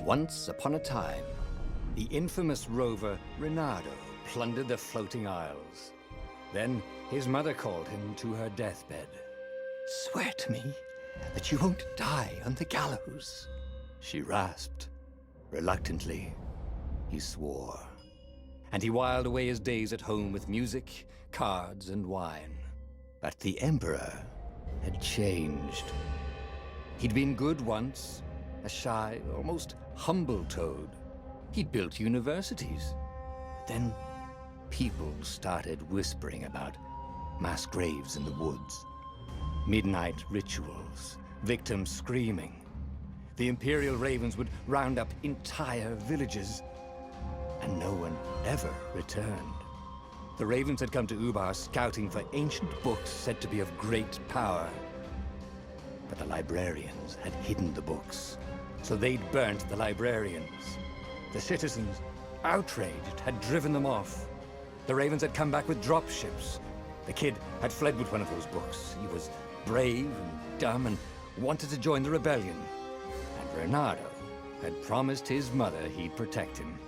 Once upon a time, the infamous rover Reynardo plundered the floating isles. Then his mother called him to her deathbed. "Swear to me that you won't die on the gallows," she rasped. Reluctantly, he swore. And he whiled away his days at home with music, cards, and wine. But the Emperor had changed. He'd been good once, a shy, almost humble toad. He'd built universities. Then people started whispering about mass graves in the woods, midnight rituals, victims screaming. The Imperial Ravens would round up entire villages, and no one ever returned. The Ravens had come to Ubar scouting for ancient books said to be of great power. But the librarians had hidden the books, so they'd burnt the librarians. The citizens, outraged, had driven them off. The Ravens had come back with dropships. The kid had fled with one of those books. He was brave and dumb and wanted to join the rebellion. And Reynardo had promised his mother he'd protect him.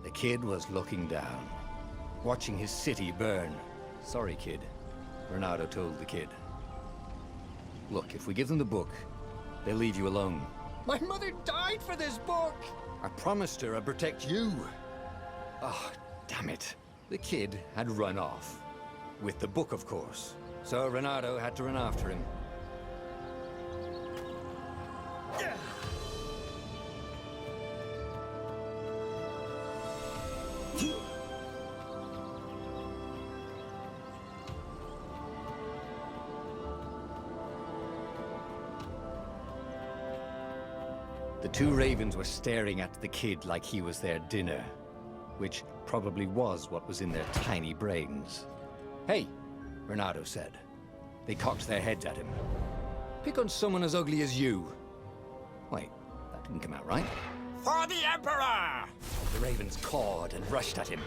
The kid was looking down, watching his city burn. "Sorry, kid," Reynardo told the kid. "Look, if we give them the book, they'll leave you alone." "My mother died for this book!" "I promised her I'd protect you." "Oh, damn it." The kid had run off. With the book, of course. So Reynardo had to run after him. The two Ravens were staring at the kid like he was their dinner, which probably was what was in their tiny brains. "Hey," Reynardo said. They cocked their heads at him. "Pick on someone as ugly as you." Wait, that didn't come out right. "For the Emperor!" The Ravens cawed and rushed at him.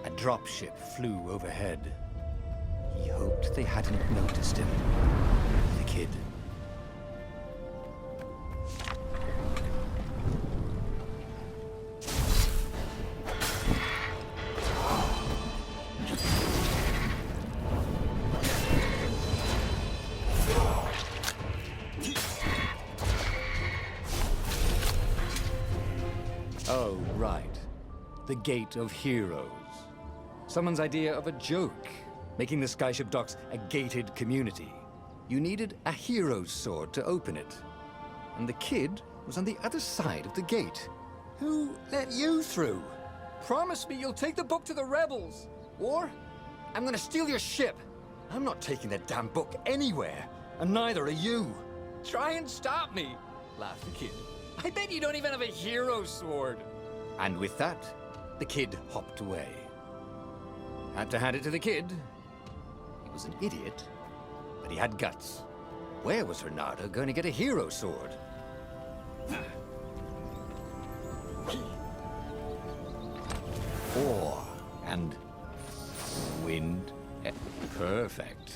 A dropship flew overhead. He hoped they hadn't noticed him. The kid. Oh, right. The Gate of Heroes. Someone's idea of a joke, making the skyship docks a gated community. You needed a hero's sword to open it. And the kid was on the other side of the gate. "Who let you through? Promise me you'll take the book to the rebels, or I'm gonna steal your ship." "I'm not taking that damn book anywhere, and neither are you." "Try and stop me," laughed the kid. "I bet you don't even have a hero sword." And with that, the kid hopped away. Had to hand it to the kid. He was an idiot, but he had guts. Where was Reynardo going to get a hero sword? Ore and wind. Perfect.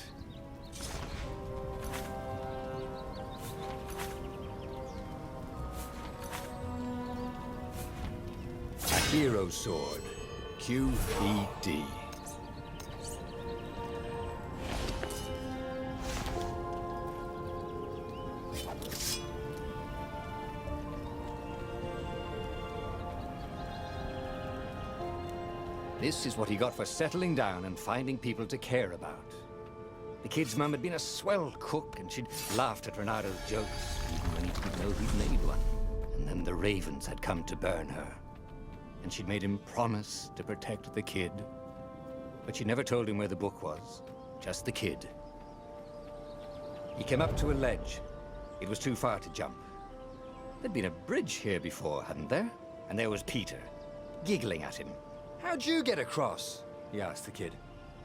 A hero sword. QED. This is what he got for settling down and finding people to care about. The kid's mum had been a swell cook, and she'd laughed at Renado's jokes, even when he didn't know he'd made one. And then the ravens had come to burn her. And she'd made him promise to protect the kid. But she never told him where the book was, just the kid. He came up to a ledge. It was too far to jump. There'd been a bridge here before, hadn't there? And there was Peter, giggling at him. "How'd you get across?" he asked the kid.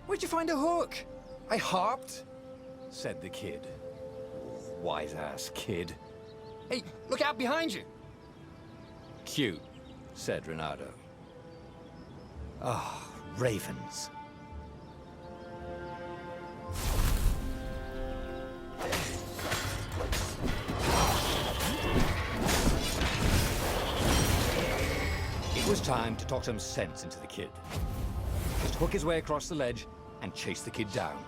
"Where'd you find a hook?" "I hopped," said the kid. Wise-ass kid. "Hey, look out behind you!" "Cute," said Renato. Ah, ravens. It was time to talk some sense into the kid. Just hook his way across the ledge and chase the kid down.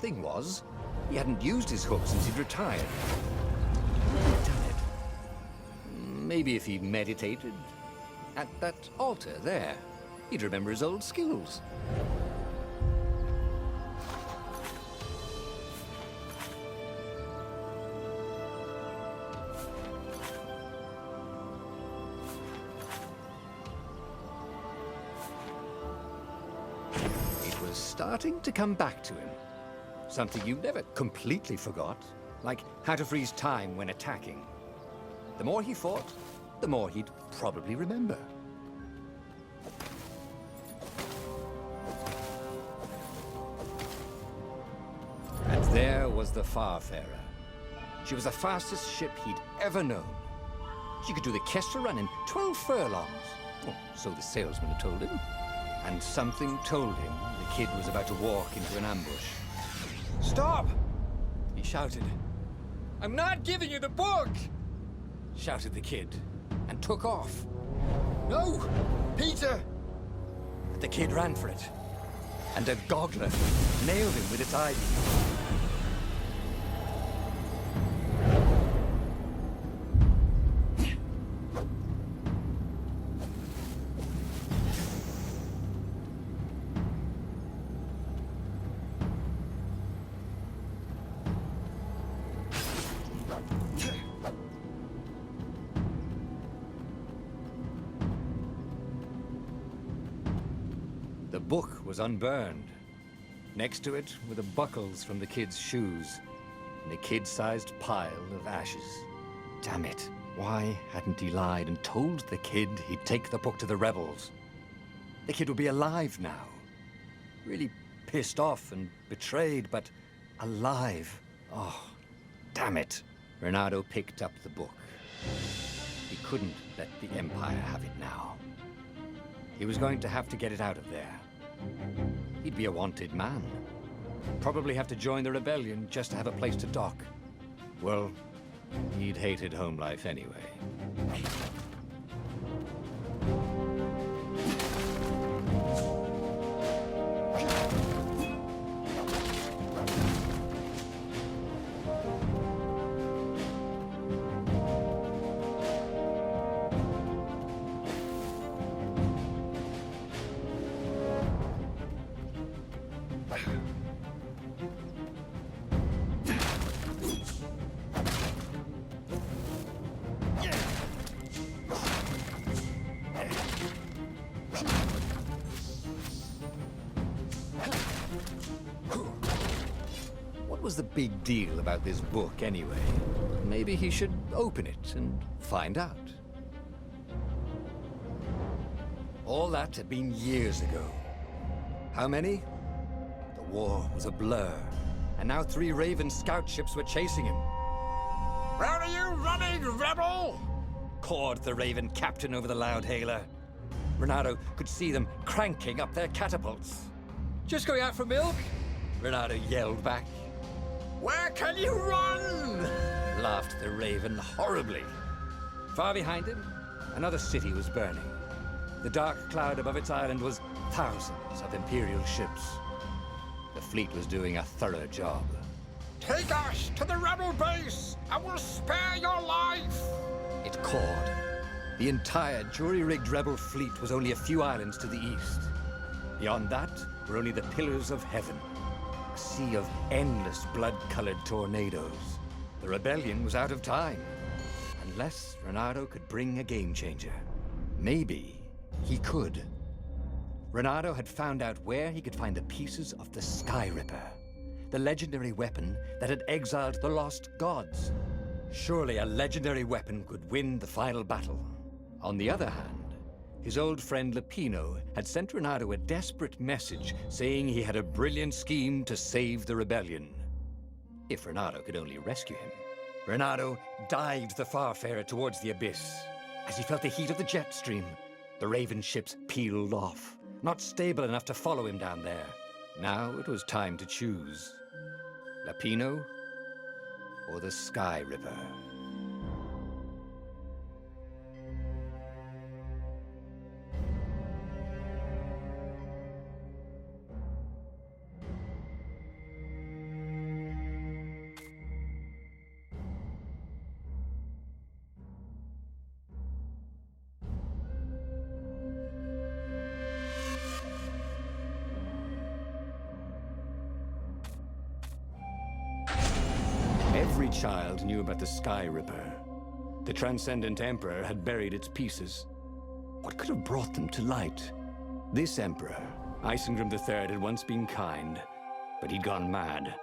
Thing was, he hadn't used his hook since he'd retired. Damn it. Maybe if he meditated at that altar there, he'd remember his old skills. Starting to come back to him. Something you never completely forgot, like how to freeze time when attacking. The more he fought, the more he'd probably remember. And there was the Farfarer. She was the fastest ship he'd ever known. She could do the Kestra run in 12 furlongs. Oh, so the salesman had told him. And something told him the kid was about to walk into an ambush. "Stop!" he shouted. "I'm not giving you the book!" shouted the kid, and took off. "No! Peter!" But the kid ran for it, and a goggler nailed him with its eye-beam. The book was unburned. Next to it were the buckles from the kid's shoes, and a kid-sized pile of ashes. Damn it. Why hadn't he lied and told the kid he'd take the book to the rebels? The kid would be alive now. Really pissed off and betrayed, but alive. Oh, damn it. Renato picked up the book. He couldn't let the Empire have it now. He was going to have to get it out of there. He'd be a wanted man. Probably have to join the rebellion just to have a place to dock. Well, he'd hated home life anyway. What was the big deal about this book anyway? Maybe he should open it and find out. All that had been years ago. How many? The war was a blur, and now 3 Raven scout ships were chasing him. "Where are you running, rebel?" cawed the Raven captain over the loud hailer. Renato could see them cranking up their catapults. "Just going out for milk?" Renato yelled back. "Where can you run?" laughed the Raven horribly. Far behind him, another city was burning. The dark cloud above its island was thousands of Imperial ships. The fleet was doing a thorough job. "Take us to the rebel base, and we'll spare your life!" it cawed. The entire jury-rigged rebel fleet was only a few islands to the east. Beyond that were only the pillars of heaven, a sea of endless blood-colored tornadoes. The rebellion was out of time, unless Renato could bring a game-changer. Maybe he could. Renato had found out where he could find the pieces of the Sky Ripper, the legendary weapon that had exiled the lost gods. Surely a legendary weapon could win the final battle. On the other hand, his old friend Lapino had sent Renato a desperate message saying he had a brilliant scheme to save the rebellion. If Renato could only rescue him. Renato dived the Farfarer towards the abyss. As he felt the heat of the jet stream, the Raven ships peeled off, not stable enough to follow him down there. Now it was time to choose. Lapino or the Sky Ripper? Every child knew about the Sky Ripper. The Transcendent Emperor had buried its pieces. What could have brought them to light? This Emperor, Isengrim III, had once been kind, but he'd gone mad.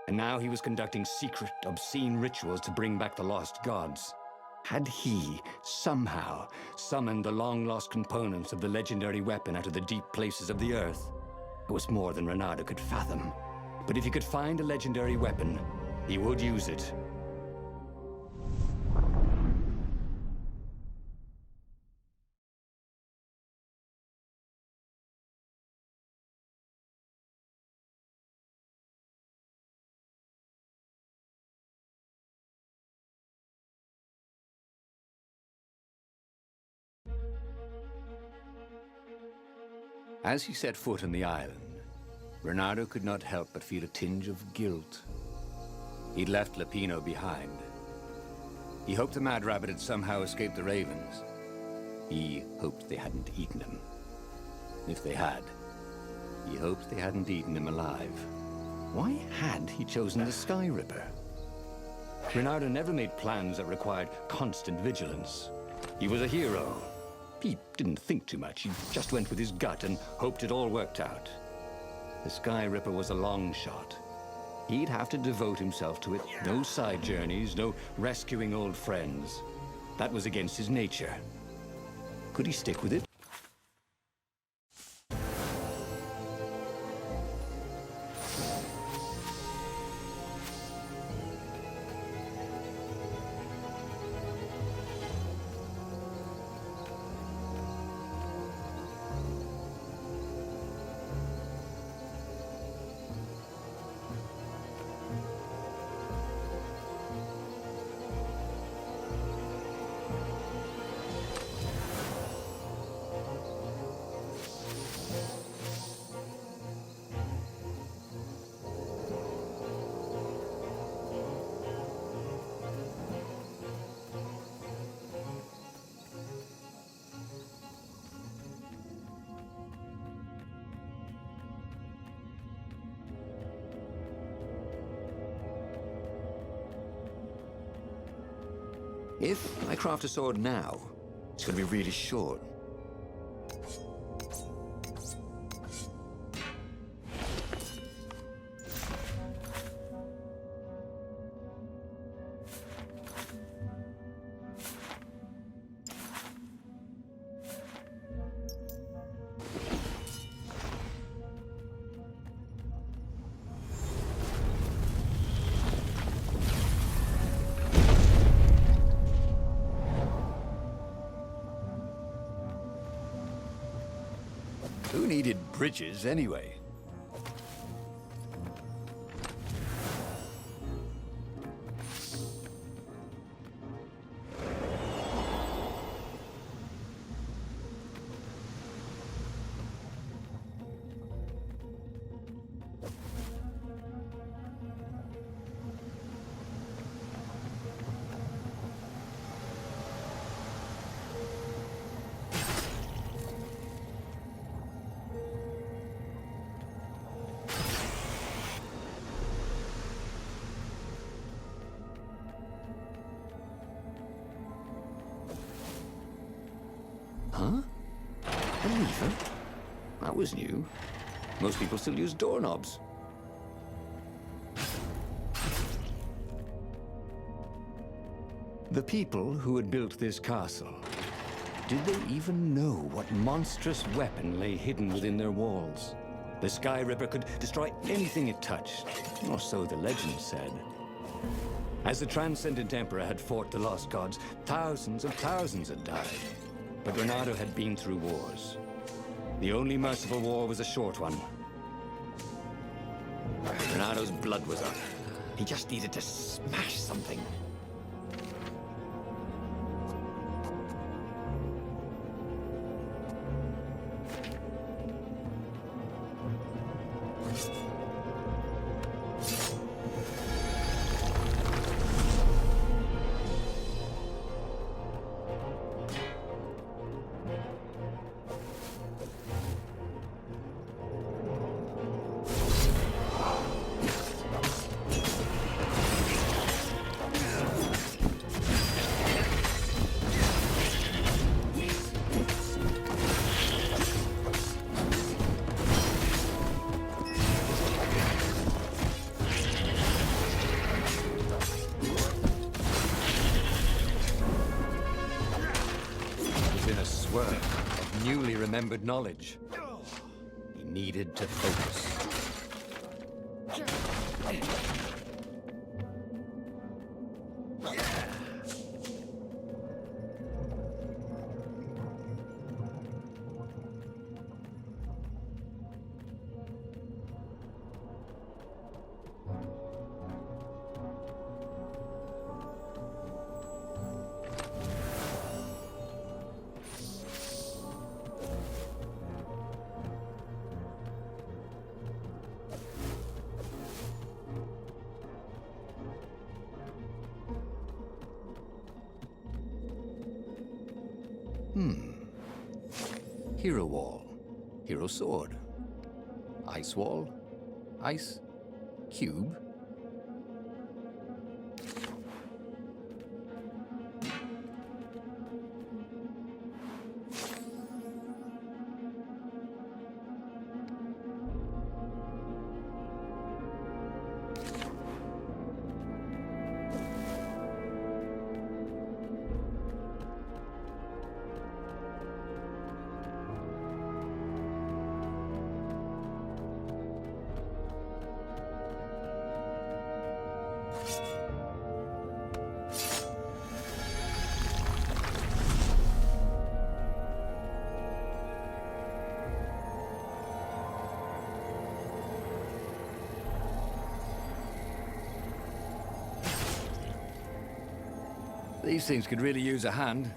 And now he was conducting secret, obscene rituals to bring back the lost gods. Had he, somehow, summoned the long-lost components of the legendary weapon out of the deep places of the earth? It was more than Renato could fathom. But if he could find a legendary weapon, he would use it. As he set foot on the island, Renato could not help but feel a tinge of guilt. He'd left Lapino behind. He hoped the Mad Rabbit had somehow escaped the Ravens. He hoped they hadn't eaten him. If they had, he hoped they hadn't eaten him alive. Why had he chosen the Sky Ripper? Renato never made plans that required constant vigilance. He was a hero. He didn't think too much. He just went with his gut and hoped it all worked out. The Sky Ripper was a long shot. He'd have to devote himself to it. No side journeys, no rescuing old friends. That was against his nature. Could he stick with it? If I craft a sword now, it's going to be really short. Who needed bridges anyway? Huh? A lever? That was new. Most people still use doorknobs. The people who had built this castle, did they even know what monstrous weapon lay hidden within their walls? The Sky Ripper could destroy anything it touched, or so the legend said. As the Transcendent Emperor had fought the Lost Gods, thousands and thousands had died. But Renato had been through wars. The only merciful war was a short one. Renato's blood was up. He just needed to smash something. Of newly remembered knowledge. He needed to focus. Hero Wall, Hero Sword, Ice Wall, Ice Cube. These things could really use a hand.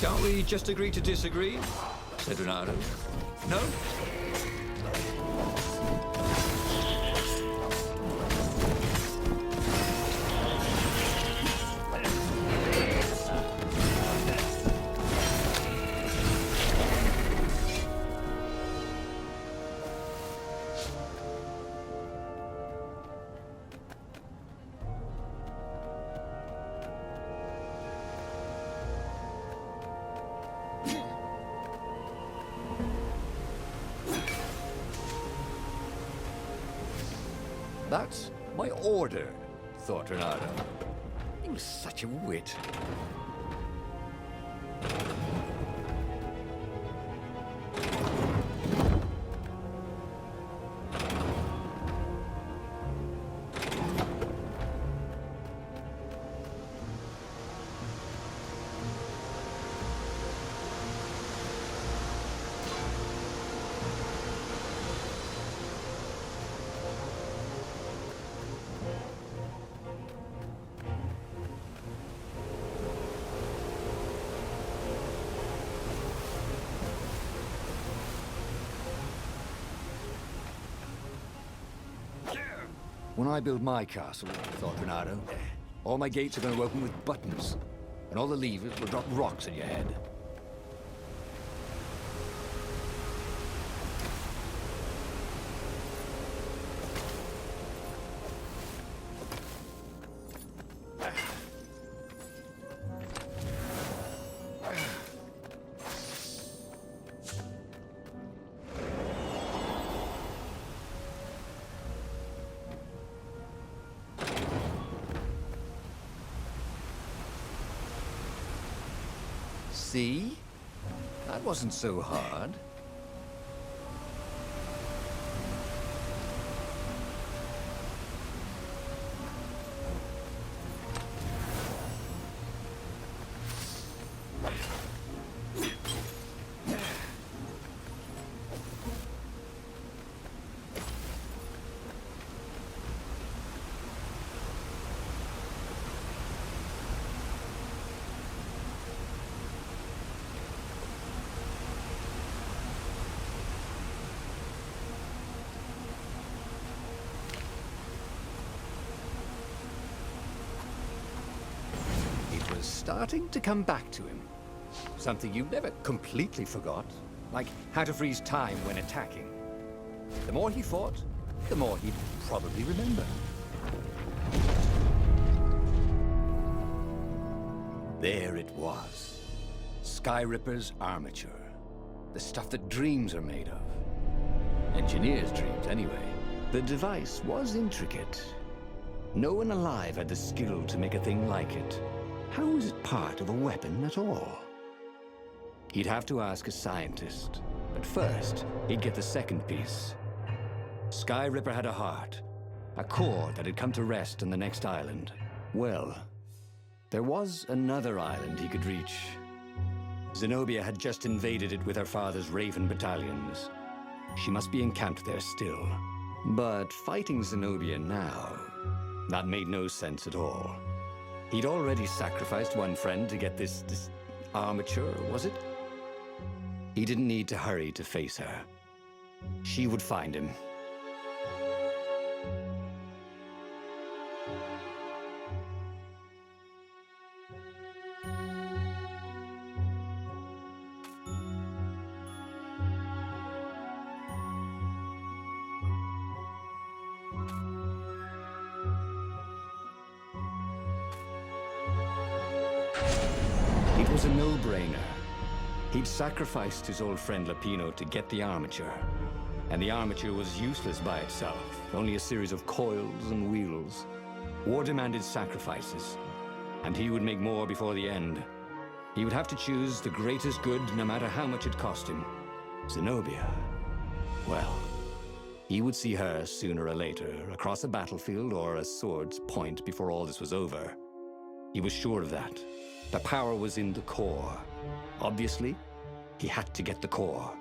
Can't we just agree to disagree? Said Renato. No? That's my order, thought Reynardo. He was such a wit. When I build my castle, thought Reynardo, all my gates are going to open with buttons, and all the levers will drop rocks at your head. See? That wasn't so hard. Starting to come back to him. Something you never completely forgot, like how to freeze time when attacking. The more he fought, the more he'd probably remember. There it was. Skyripper's armature. The stuff that dreams are made of. Engineers' dreams, anyway. The device was intricate. No one alive had the skill to make a thing like it. How is it part of a weapon at all? He'd have to ask a scientist, but first, he'd get the second piece. Skyripper had a heart, a core that had come to rest on the next island. Well, there was another island he could reach. Zenobia had just invaded it with her father's Raven battalions. She must be encamped there still. But fighting Zenobia now, that made no sense at all. He'd already sacrificed one friend to get this armature, was it? He didn't need to hurry to face her. She would find him. It was a no-brainer. He'd sacrificed his old friend Lapino to get the armature. And the armature was useless by itself, only a series of coils and wheels. War demanded sacrifices, and he would make more before the end. He would have to choose the greatest good, no matter how much it cost him. Zenobia. Well, he would see her sooner or later, across a battlefield or a sword's point before all this was over. He was sure of that. The power was in the core. Obviously, he had to get the core.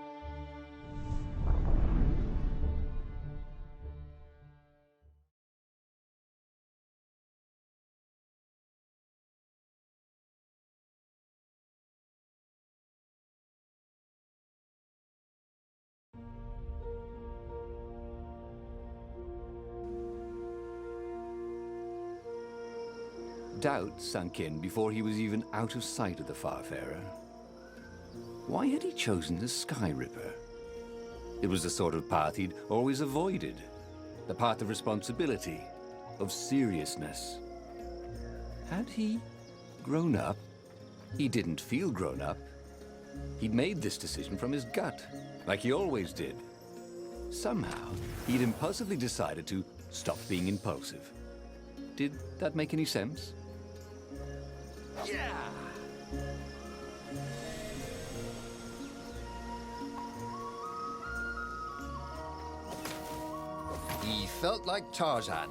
Doubt sunk in before he was even out of sight of the Farfarer. Why had he chosen the Skyripper? It was the sort of path he'd always avoided. The path of responsibility, of seriousness. Had he grown up? He didn't feel grown up. He'd made this decision from his gut, like he always did. Somehow, he'd impulsively decided to stopped being impulsive. Did that make any sense? Yeah! He felt like Tarzan.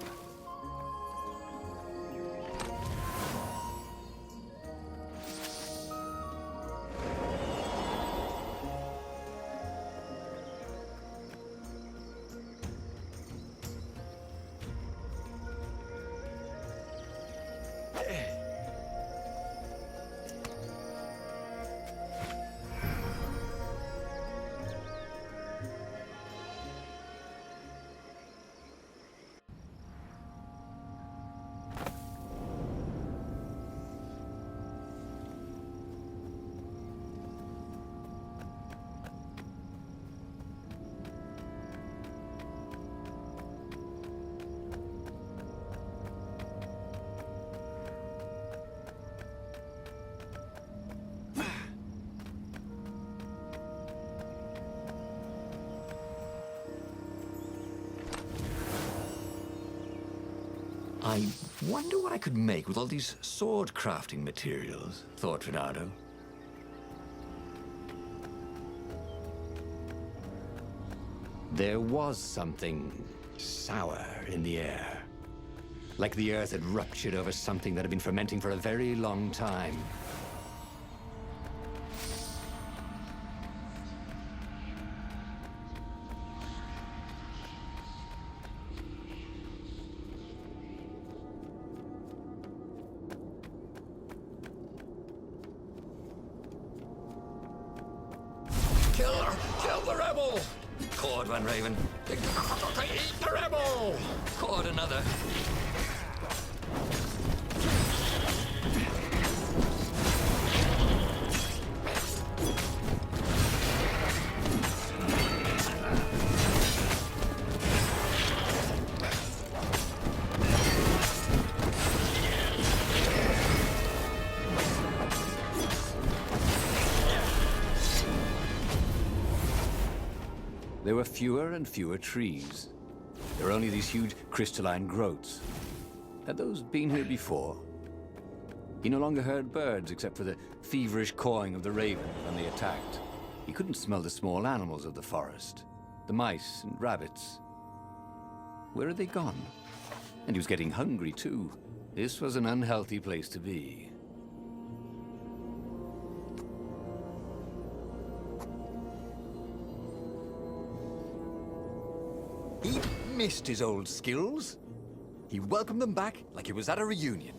I wonder what I could make with all these sword crafting materials, thought Reynardo. There was something sour in the air. Like the earth had ruptured over something that had been fermenting for a very long time. Kill the rebel! Caught one, Raven. Eat the rebel! Caught another. There were fewer and fewer trees. There were only these huge crystalline growths. Had those been here before? He no longer heard birds except for the feverish cawing of the raven when they attacked. He couldn't smell the small animals of the forest, the mice and rabbits. Where had they gone? And he was getting hungry too. This was an unhealthy place to be. He missed his old skills. He welcomed them back like he was at a reunion.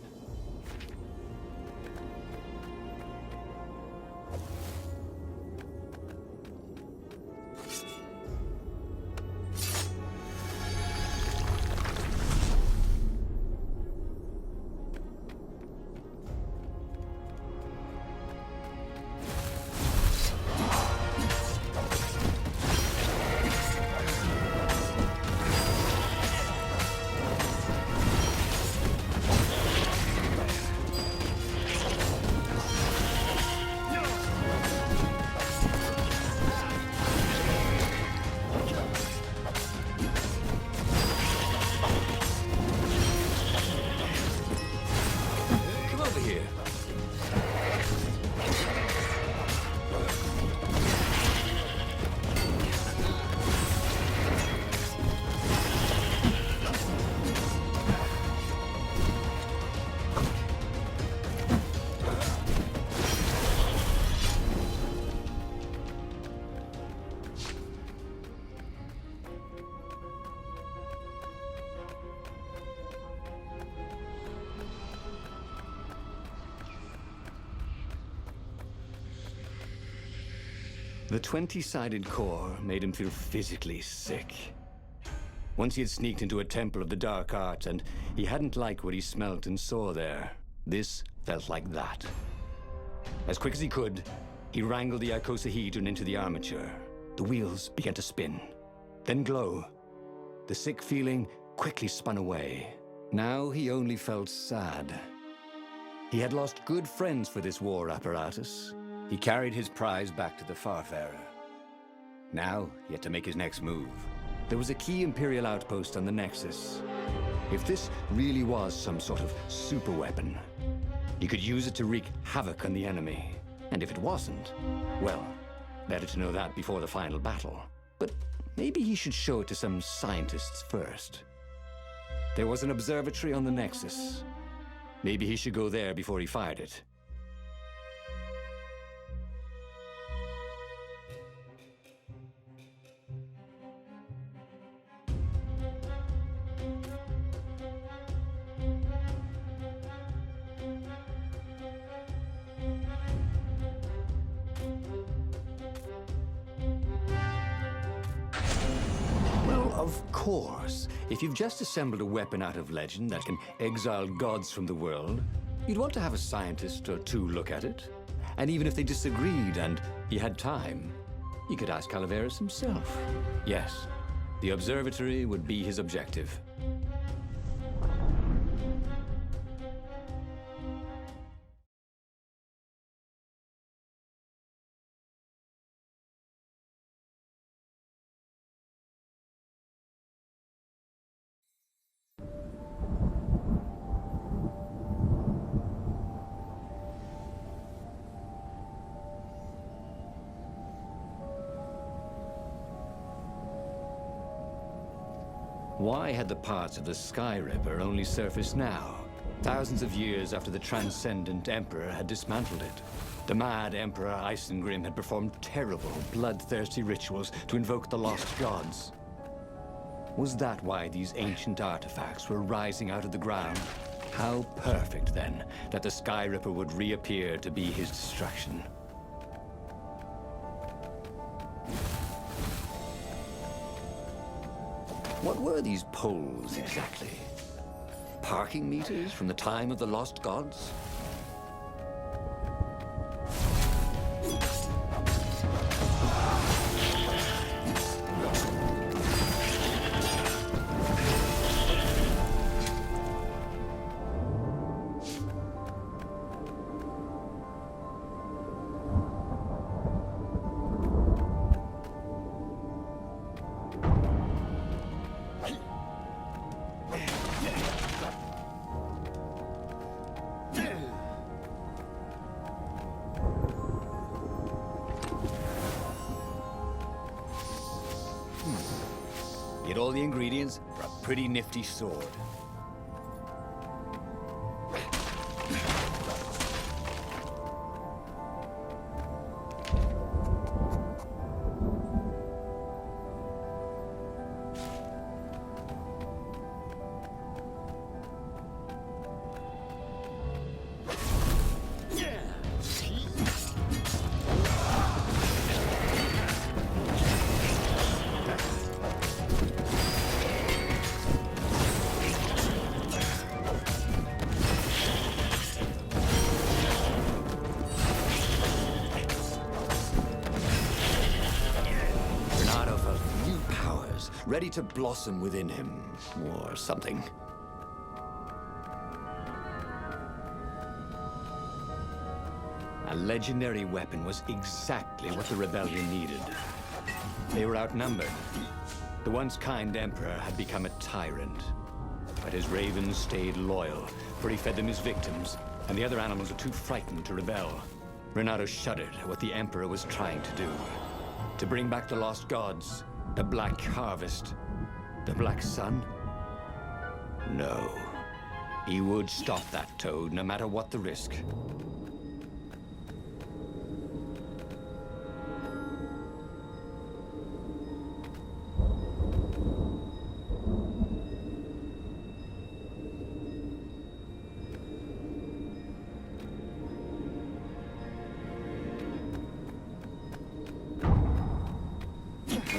The 20-sided core made him feel physically sick. Once he had sneaked into a temple of the dark arts, and he hadn't liked what he smelt and saw there. This felt like that. As quick as he could, he wrangled the icosahedron into the armature. The wheels began to spin, then glow. The sick feeling quickly spun away. Now he only felt sad. He had lost good friends for this war apparatus. He carried his prize back to the Farfarer. Now, he had to make his next move. There was a key Imperial outpost on the Nexus, If this really was some sort of super weapon, he could use it to wreak havoc on the enemy. And if it wasn't, well, better to know that before the final battle. But maybe he should show it to some scientists first. There was an observatory on the Nexus. Maybe he should go there before he fired it. Of course. If you've just assembled a weapon out of legend that can exile gods from the world, you'd want to have a scientist or two look at it. And even if they disagreed and he had time, he could ask Calaveras himself. Yes, the observatory would be his objective. Why had the parts of the Sky Ripper only surfaced now, thousands of years after the Transcendent Emperor had dismantled it? The mad Emperor Isengrim had performed terrible, bloodthirsty rituals to invoke the lost gods. Was that why these ancient artifacts were rising out of the ground? How perfect, then, that the Sky Ripper would reappear to be his destruction. What were these poles, exactly? Parking meters from the time of the lost gods? Get all the ingredients for a pretty nifty sword. Ready to blossom within him, or something. A legendary weapon was exactly what the rebellion needed. They were outnumbered. The once kind emperor had become a tyrant. But his ravens stayed loyal, for he fed them his victims, and the other animals were too frightened to rebel. Renato shuddered at what the emperor was trying to do. To bring back the lost gods, the Black Harvest, the Black Sun? No. He would stop that toad, no matter what the risk.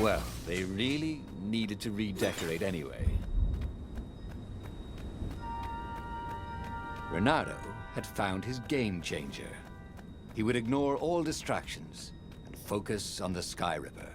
Well, they really needed to redecorate anyway. Renato had found his game changer. He would ignore all distractions and focus on the Sky Ripper.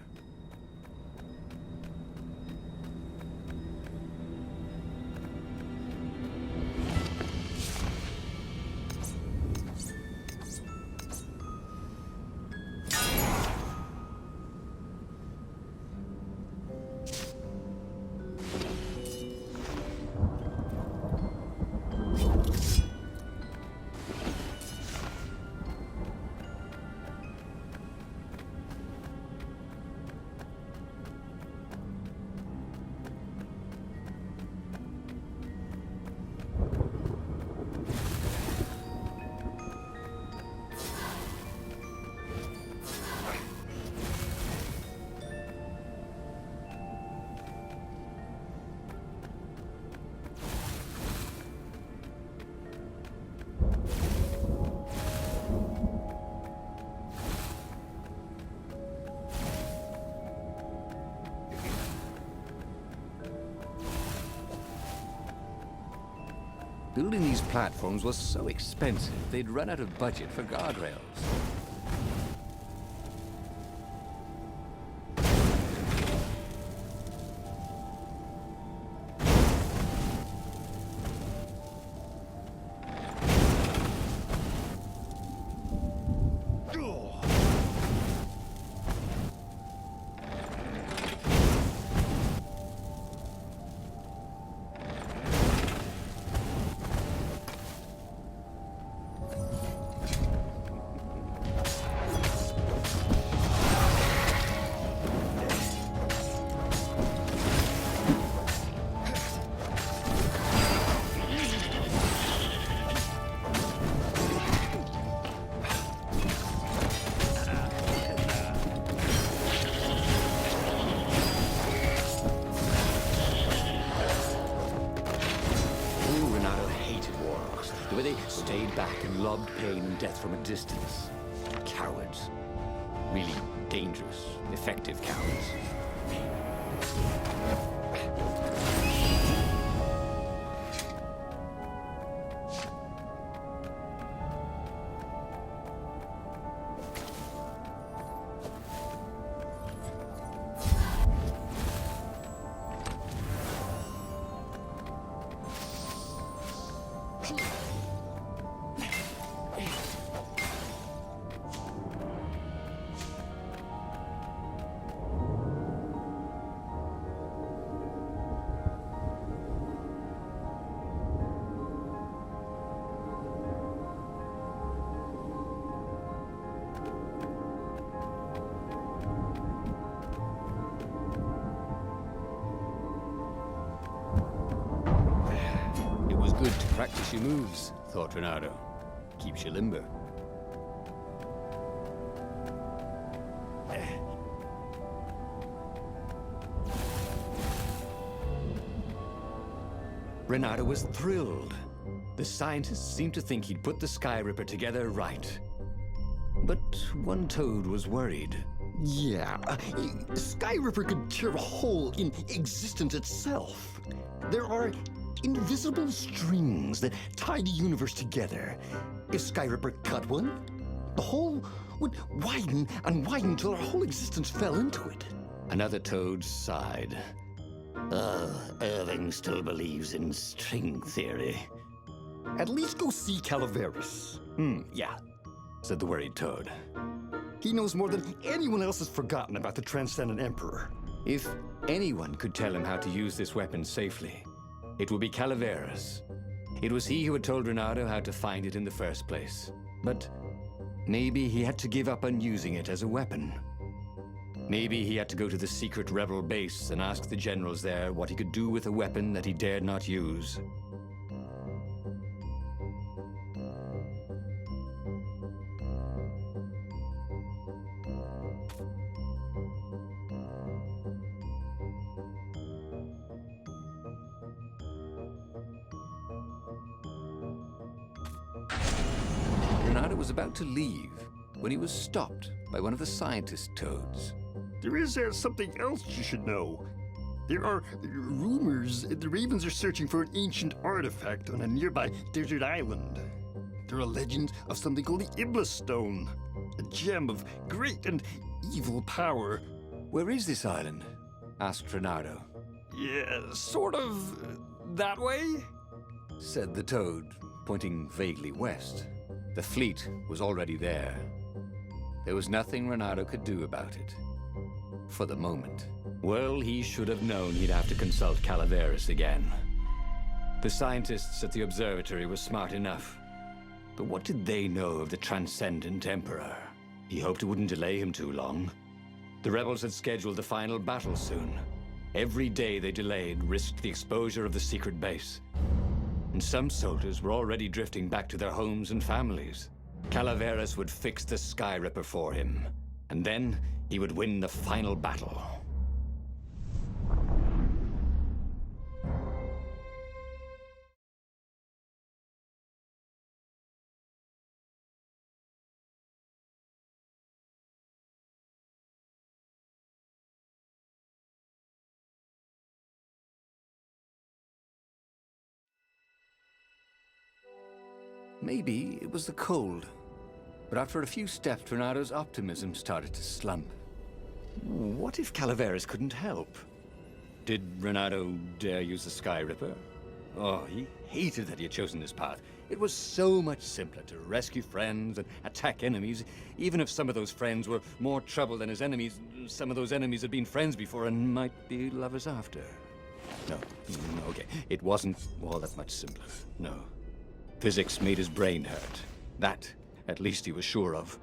Building these platforms was so expensive, they'd run out of budget for guardrails. Stayed back and lobbed pain and death from a distance. Cowards. Really dangerous, effective cowards. Good to practice your moves, thought Renato. Keeps you limber. Renato was thrilled. The scientists seemed to think he'd put the Sky Ripper together right. But one toad was worried. Yeah, Sky Ripper could tear a hole in existence itself. There are invisible strings that tie the universe together. If Sky Ripper cut one, the hole would widen and widen till our whole existence fell into it. Another toad sighed. Irving still believes in string theory. At least go see Calaveras. Yeah, said the worried toad. He knows more than anyone else has forgotten about the Transcendent Emperor. If anyone could tell him how to use this weapon safely, it would be Calaveras. It was he who had told Renato how to find it in the first place. But maybe he had to give up on using it as a weapon. Maybe he had to go to the secret rebel base and ask the generals there what he could do with a weapon that he dared not use. Renato was about to leave when he was stopped by one of the scientist toads. There is something else you should know. There are rumors the Ravens are searching for an ancient artifact on a nearby desert island. There are legends of something called the Iblis Stone, a gem of great and evil power. Where is this island? Asked Renato. Yeah, sort of that way? Said the toad, pointing vaguely west. The fleet was already there. There was nothing Renato could do about it. For the moment. Well, he should have known he'd have to consult Calaveras again. The scientists at the observatory were smart enough. But what did they know of the Transcendent Emperor? He hoped it wouldn't delay him too long. The rebels had scheduled the final battle soon. Every day they delayed risked the exposure of the secret base. And some soldiers were already drifting back to their homes and families. Calaveras would fix the Sky Ripper for him. And then he would win the final battle. Maybe it was the cold. But after a few steps, Renado's optimism started to slump. What if Calaveras couldn't help? Did Renado dare use the Sky Ripper? Oh, he hated that he had chosen this path. It was so much simpler to rescue friends and attack enemies. Even if some of those friends were more trouble than his enemies, some of those enemies had been friends before and might be lovers after. No, okay, it wasn't all that much simpler, no. Physics made his brain hurt. That, at least he was sure of.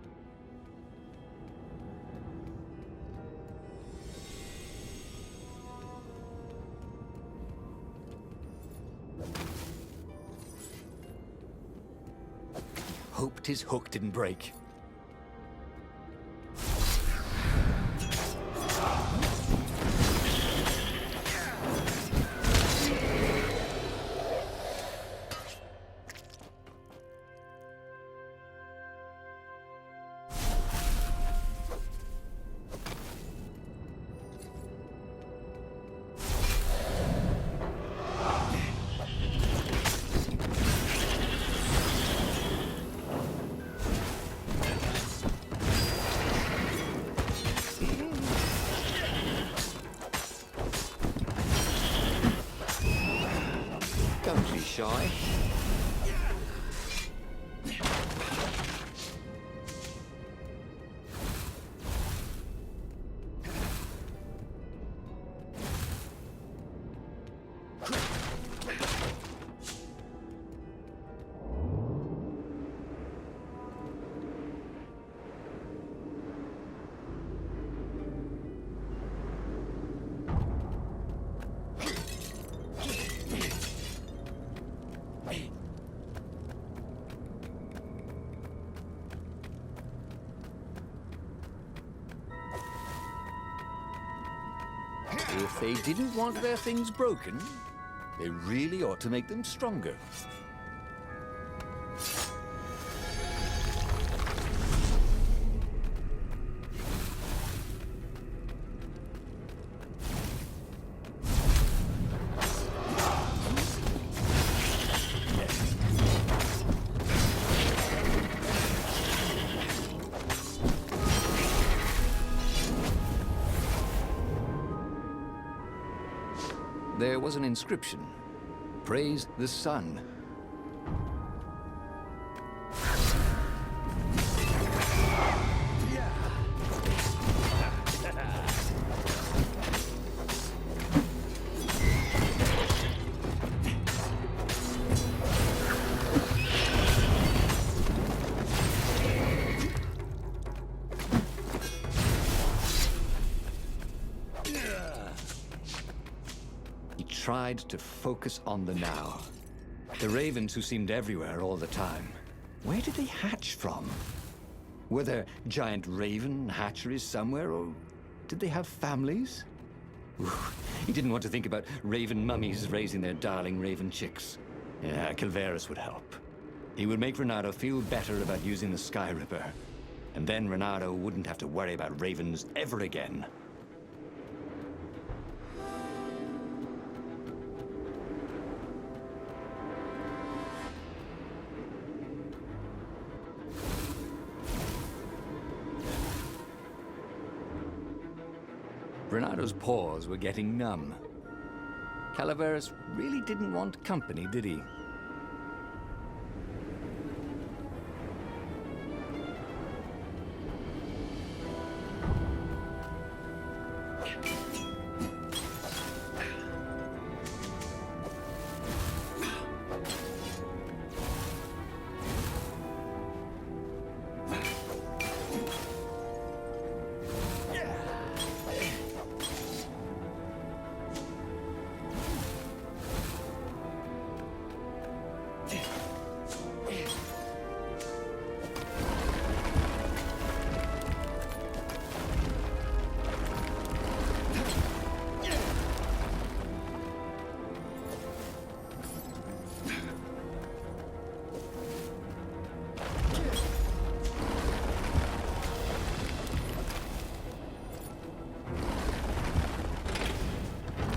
Hoped his hook didn't break. Don't be shy. If they didn't want their things broken, they really ought to make them stronger. There was an inscription. Praise the sun. Tried to focus on the now. The ravens who seemed everywhere all the time. Where did they hatch from? Were there giant raven hatcheries somewhere, or did they have families? Ooh, he didn't want to think about raven mummies raising their darling raven chicks. Yeah, Calaveras would help. He would make Renado feel better about using the Sky Ripper. And then Renado wouldn't have to worry about ravens ever again. Renado's paws were getting numb. Calaveras really didn't want company, did he?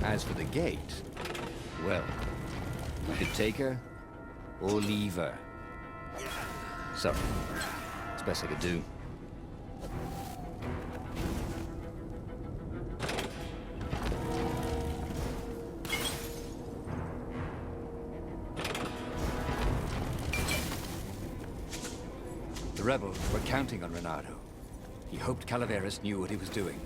As for the gate, well, you could take her or leave her. Sorry. It's best I could do. The rebels were counting on Reynardo. He hoped Calaveras knew what he was doing.